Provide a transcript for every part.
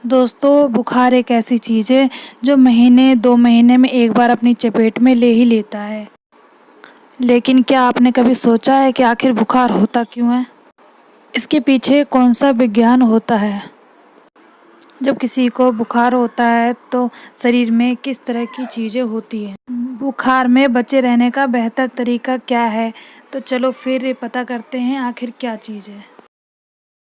दोस्तों, बुखार एक ऐसी चीज़ है जो महीने 2 महीने में एक बार अपनी चपेट में ले ही लेता है। लेकिन क्या आपने कभी सोचा है कि आखिर बुखार होता क्यों है? इसके पीछे कौन सा विज्ञान होता है? जब किसी को बुखार होता है तो शरीर में किस तरह की चीज़ें होती हैं? बुखार में बचे रहने का बेहतर तरीका क्या है? तो चलो फिर पता करते हैं आखिर क्या चीज़ है।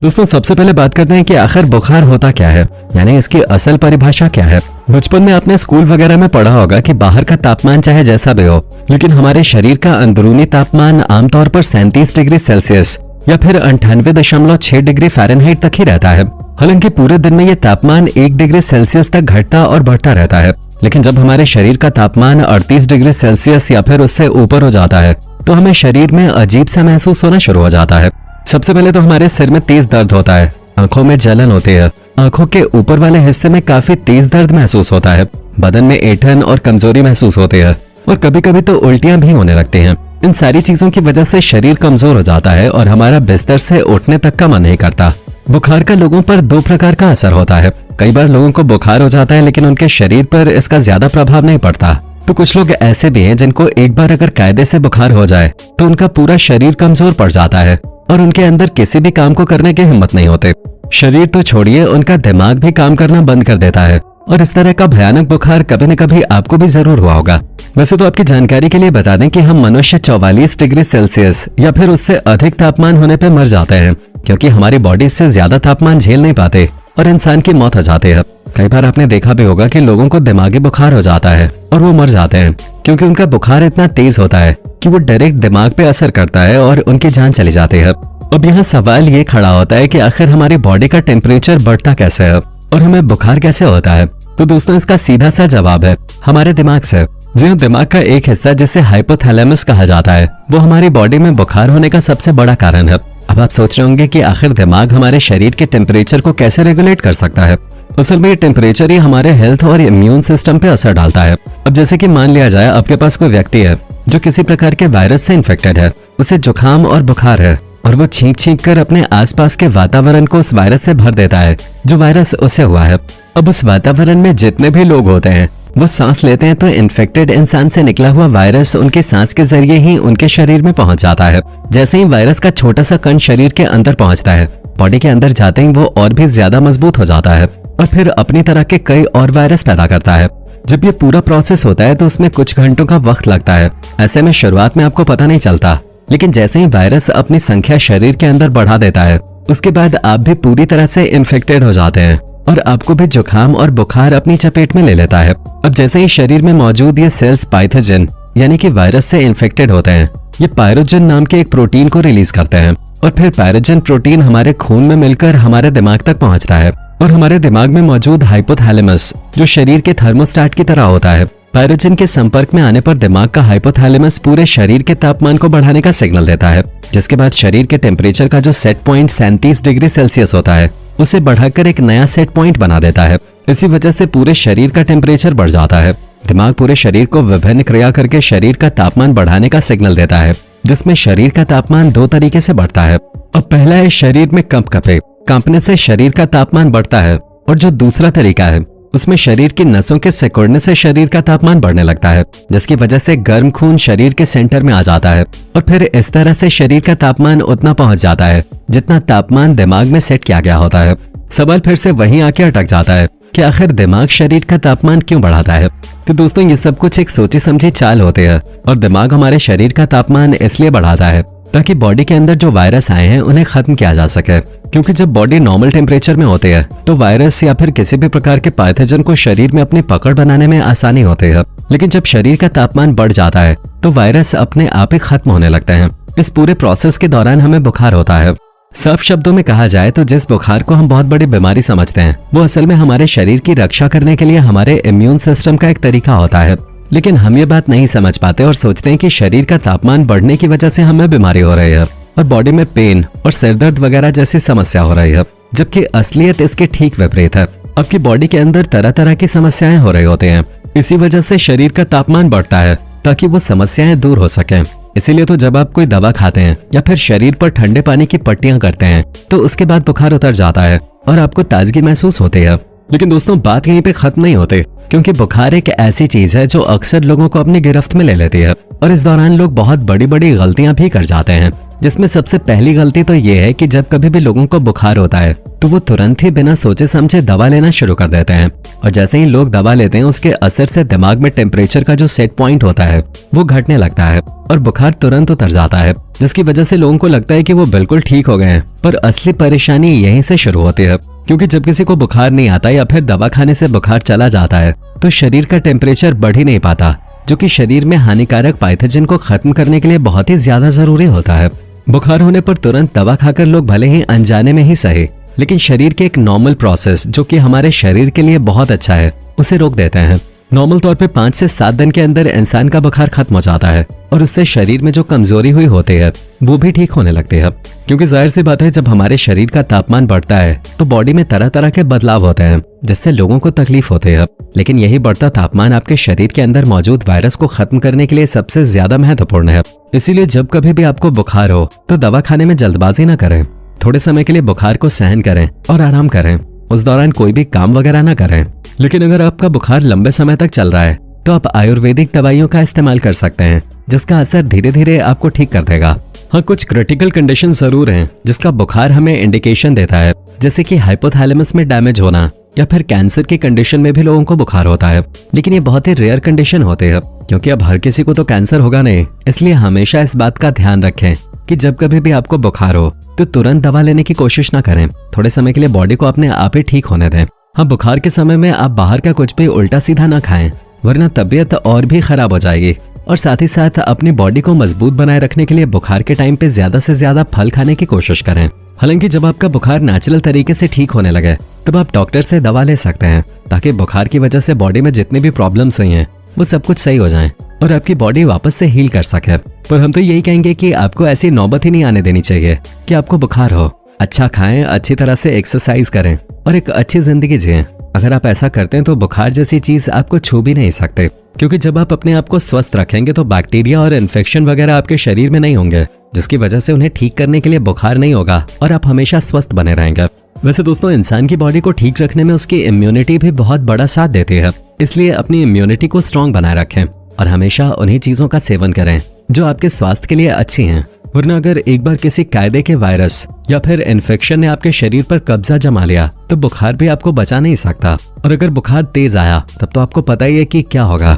दोस्तों, सबसे पहले बात करते हैं कि आखिर बुखार होता क्या है, यानी इसकी असल परिभाषा क्या है। बचपन में आपने स्कूल वगैरह में पढ़ा होगा कि बाहर का तापमान चाहे जैसा भी हो, लेकिन हमारे शरीर का अंदरूनी तापमान आमतौर पर 37 डिग्री सेल्सियस या फिर 98.6 डिग्री फ़ारेनहाइट तक ही रहता है। हालांकि पूरे दिन में ये तापमान 1 डिग्री सेल्सियस तक घटता और बढ़ता रहता है, लेकिन जब हमारे शरीर का तापमान 38 डिग्री सेल्सियस या फिर उससे ऊपर हो जाता है तो हमें शरीर में अजीब सा महसूस होना शुरू हो जाता है। सबसे पहले तो हमारे सिर में तेज दर्द होता है, आंखों में जलन होती है, आंखों के ऊपर वाले हिस्से में काफी तेज दर्द महसूस होता है, बदन में ऐंठन और कमजोरी महसूस होती है और कभी कभी तो उल्टियां भी होने लगती हैं। इन सारी चीजों की वजह से शरीर कमजोर हो जाता है और हमारा बिस्तर से उठने तक का मन नहीं करता। बुखार का लोगों पर 2 प्रकार का असर होता है। कई बार लोगों को बुखार हो जाता है लेकिन उनके शरीर पर इसका ज्यादा प्रभाव नहीं पड़ता, तो कुछ लोग ऐसे भी हैं जिनको एक बार अगर कायदे से बुखार हो जाए तो उनका पूरा शरीर कमजोर पड़ जाता है और उनके अंदर किसी भी काम को करने की हिम्मत नहीं होती। शरीर तो छोड़िए, उनका दिमाग भी काम करना बंद कर देता है और इस तरह का भयानक बुखार कभी न कभी आपको भी जरूर हुआ होगा। वैसे तो आपकी जानकारी के लिए बता दें कि हम मनुष्य 44 डिग्री सेल्सियस या फिर उससे अधिक तापमान होने पर मर जाते हैं, क्योंकि हमारी बॉडी इससे ज्यादा तापमान झेल नहीं पाते और इंसान की मौत हो जाती है। कई बार आपने देखा भी होगा कि लोगों को दिमागी बुखार हो जाता है और वो मर जाते हैं, क्योंकि उनका बुखार इतना तेज होता है कि वो डायरेक्ट दिमाग पे असर करता है और उनकी जान चली जाती है। अब यहाँ सवाल ये खड़ा होता है कि आखिर हमारी बॉडी का टेम्परेचर बढ़ता कैसे है और हमें बुखार कैसे होता है। तो दोस्तों, इसका सीधा सा जवाब है हमारे दिमाग से। जो दिमाग का एक हिस्सा जिसे हाइपोथैलेमस कहा जाता है, वो हमारी बॉडी में बुखार होने का सबसे बड़ा कारण है। अब आप सोच रहे होंगे कि आखिर दिमाग हमारे शरीर के टेम्परेचर को कैसे रेगुलेट कर सकता है। असल में ये टेम्परेचर ही हमारे हेल्थ और इम्यून सिस्टम पे असर डालता है। अब जैसे कि मान लिया जाए आपके पास कोई व्यक्ति है जो किसी प्रकार के वायरस से इन्फेक्टेड है, उसे जुकाम और बुखार है और वो छींक कर अपने आसपास के वातावरण को उस वायरस से भर देता है जो वायरस उसे हुआ है। अब उस वातावरण में जितने भी लोग होते हैं वो सांस लेते हैं तो इन्फेक्टेड इंसान से निकला हुआ वायरस उनकी सांस के जरिए ही उनके शरीर में पहुंच जाता है। जैसे ही वायरस का छोटा सा कण शरीर के अंदर पहुंचता है, बॉडी के अंदर जाते ही वो और भी ज्यादा मजबूत हो जाता है और फिर अपनी तरह के कई और वायरस पैदा करता है। जब ये पूरा प्रोसेस होता है तो उसमें कुछ घंटों का वक्त लगता है। ऐसे में शुरुआत में आपको पता नहीं चलता, लेकिन जैसे ही वायरस अपनी संख्या शरीर के अंदर बढ़ा देता है, उसके बाद आप भी पूरी तरह से इन्फेक्टेड हो जाते हैं और आपको भी जुकाम और बुखार अपनी चपेट में ले लेता है। अब जैसे ही शरीर में मौजूद ये सेल्स पाइथोजन यानी कि वायरस से इन्फेक्टेड होते हैं, ये पायरोजन नाम के एक प्रोटीन को रिलीज करते हैं और फिर पायरोजन प्रोटीन हमारे खून में मिलकर हमारे दिमाग तक पहुंचता है और हमारे दिमाग में मौजूद हाइपोथैलेमस जो शरीर के थर्मोस्टेट की तरह होता है, पायरोजन के संपर्क में आने पर दिमाग का हाइपोथैलेमस पूरे शरीर के तापमान को बढ़ाने का सिग्नल देता है, जिसके बाद शरीर के टेम्परेचर का जो सेट पॉइंट 37 डिग्री सेल्सियस होता है उसे बढ़ाकर एक नया सेट पॉइंट बना देता है। इसी वजह से पूरे शरीर का टेम्परेचर बढ़ जाता है। दिमाग पूरे शरीर को विभिन्न क्रिया करके शरीर का तापमान बढ़ाने का सिग्नल देता है, जिसमें शरीर का तापमान 2 तरीके से बढ़ता है। अब पहला है शरीर में कंपकपे, कांपने से शरीर का तापमान बढ़ता है, और जो दूसरा तरीका है उसमें शरीर की नसों के सिकुड़ने से शरीर का तापमान बढ़ने लगता है, जिसकी वजह से गर्म खून शरीर के सेंटर में आ जाता है और फिर इस तरह से शरीर का तापमान उतना पहुंच जाता है जितना तापमान दिमाग में सेट किया गया होता है। सवाल फिर से वहीं आके अटक जाता है कि आखिर दिमाग शरीर का तापमान क्यों बढ़ाता है। तो दोस्तों, ये सब कुछ एक सोची समझी चाल होती है और दिमाग हमारे शरीर का तापमान इसलिए बढ़ाता है ताकि बॉडी के अंदर जो वायरस आए हैं उन्हें खत्म किया जा सके, क्योंकि जब बॉडी नॉर्मल टेम्परेचर में होती है तो वायरस या फिर किसी भी प्रकार के पैथोजन को शरीर में अपनी पकड़ बनाने में आसानी होती है। लेकिन जब शरीर का तापमान बढ़ जाता है तो वायरस अपने आप ही खत्म होने लगते हैं। इस पूरे प्रोसेस के दौरान हमें बुखार होता है। साफ शब्दों में कहा जाए तो जिस बुखार को हम बहुत बड़ी बीमारी समझते हैं, वो असल में हमारे शरीर की रक्षा करने के लिए हमारे इम्यून सिस्टम का एक तरीका होता है। लेकिन हम ये बात नहीं समझ पाते और सोचते हैं कि शरीर का तापमान बढ़ने की वजह से हमें बीमारी हो रही है और बॉडी में पेन और सिरदर्द वगैरह जैसी समस्या हो रही है, जबकि असलियत इसके ठीक विपरीत है। आपकी बॉडी के अंदर तरह तरह की समस्याएं हो रही होती हैं। इसी वजह से शरीर का तापमान बढ़ता है ताकि वो समस्याएं दूर हो सकें। इसीलिए तो जब आप कोई दवा खाते हैं या फिर शरीर पर ठंडे पानी की पट्टियां करते हैं तो उसके बाद बुखार उतर जाता है और आपको ताजगी महसूस होती है। लेकिन दोस्तों बात यहीं पे खत्म नहीं होती, क्योंकि बुखार एक ऐसी चीज है जो अक्सर लोगों को अपनी गिरफ्त में ले लेती है और इस दौरान लोग बहुत बड़ी बड़ी गलतियां भी कर जाते हैं। जिसमें सबसे पहली गलती तो ये है कि जब कभी भी लोगों को बुखार होता है तो वो तुरंत ही बिना सोचे समझे दवा लेना शुरू कर देते हैं और जैसे ही लोग दवा लेते हैं उसके असर से दिमाग में टेम्परेचर का जो सेट पॉइंट होता है वो घटने लगता है और बुखार तुरंत उतर जाता है, जिसकी वजह से लोगों को लगता है कि वो बिल्कुल ठीक हो गए हैं। पर असली परेशानी यहीं से शुरू होती है, क्योंकि जब किसी को बुखार नहीं आता या फिर दवा खाने से बुखार चला जाता है तो शरीर का टेम्परेचर बढ़ ही नहीं पाता, जो कि शरीर में हानिकारक पैथोजन को खत्म करने के लिए बहुत ही ज्यादा जरूरी होता है। बुखार होने पर तुरंत दवा खाकर लोग भले ही अनजाने में ही सही, लेकिन शरीर के एक नॉर्मल प्रोसेस जो कि हमारे शरीर के लिए बहुत अच्छा है उसे रोक देते हैं। नॉर्मल तौर पे 5 से 7 दिन के अंदर इंसान का बुखार खत्म हो जाता है और उससे शरीर में जो कमजोरी हुई होती है वो भी ठीक होने लगती है, क्योंकि जाहिर सी बात है जब हमारे शरीर का तापमान बढ़ता है तो बॉडी में तरह तरह के बदलाव होते हैं जिससे लोगों को तकलीफ होती है। लेकिन यही बढ़ता तापमान आपके शरीर के अंदर मौजूद वायरस को खत्म करने के लिए सबसे ज्यादा महत्वपूर्ण है। इसीलिए जब कभी भी आपको बुखार हो तो दवा खाने में जल्दबाजी न करें, थोड़े समय के लिए बुखार को सहन करें और आराम करें। उस दौरान कोई भी काम वगैरह ना करें। लेकिन अगर आपका बुखार लंबे समय तक चल रहा है तो आप आयुर्वेदिक दवाइयों का इस्तेमाल कर सकते हैं, जिसका असर धीरे धीरे आपको ठीक कर देगा। हाँ, कुछ क्रिटिकल कंडीशन जरूर हैं जिसका बुखार हमें इंडिकेशन देता है, जैसे कि हाइपोथैलेमस में डैमेज होना या फिर कैंसर की कंडीशन में भी लोगों को बुखार होता है। लेकिन ये बहुत ही रेयर कंडीशन होते हैं, क्योंकि अब हर किसी को तो कैंसर होगा नहीं। इसलिए हमेशा इस बात का ध्यान रखें कि जब कभी भी आपको बुखार हो तो तुरंत दवा लेने की कोशिश ना करें। थोड़े समय के लिए बॉडी को अपने आप ही ठीक होने दें। हाँ, बुखार के समय में आप बाहर का कुछ भी उल्टा सीधा ना खाएं, वरना तबीयत और भी खराब हो जाएगी। और साथ ही साथ अपनी बॉडी को मजबूत बनाए रखने के लिए बुखार के टाइम पे ज्यादा से ज्यादा फल खाने की कोशिश करें। हालांकि जब आपका बुखार नेचुरल तरीके से ठीक होने लगे तब आप डॉक्टर से दवा ले सकते हैं, ताकि बुखार की वजह से बॉडी में जितनी भी प्रॉब्लम्स हुई हैं वो सब कुछ सही हो जाएं और आपकी बॉडी वापस से हील कर सके। पर हम तो यही कहेंगे कि आपको ऐसी नौबत ही नहीं आने देनी चाहिए कि आपको बुखार हो। अच्छा खाएं, अच्छी तरह से एक्सरसाइज करें और एक अच्छी जिंदगी जिएं। अगर आप ऐसा करते हैं तो बुखार जैसी चीज आपको छू भी नहीं सकते, क्योंकि जब आप अपने आप को स्वस्थ रखेंगे तो बैक्टीरिया और इन्फेक्शन वगैरह आपके शरीर में नहीं होंगे, जिसकी वजह से उन्हें ठीक करने के लिए बुखार नहीं होगा और आप हमेशा स्वस्थ बने रहेंगे। वैसे दोस्तों, इंसान की बॉडी को ठीक रखने में उसकी इम्यूनिटी भी बहुत बड़ा साथ देती है, इसलिए अपनी इम्यूनिटी को स्ट्रांग बनाए रखें और हमेशा उन्हीं चीजों का सेवन करें जो आपके स्वास्थ्य के लिए अच्छी हैं। वरना अगर एक बार किसी कायदे के वायरस या फिर इन्फेक्शन ने आपके शरीर पर कब्जा जमा लिया तो बुखार भी आपको बचा नहीं सकता, और अगर बुखार तेज आया तब तो आपको पता ही है कि क्या होगा।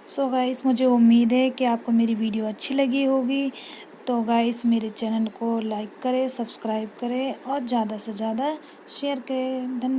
सो गाइस, मुझे उम्मीद है कि आपको मेरी वीडियो अच्छी लगी होगी। तो गाइस, मेरे चैनल को लाइक करें, सब्सक्राइब करें और ज़्यादा से ज़्यादा शेयर करें। धन्यवाद।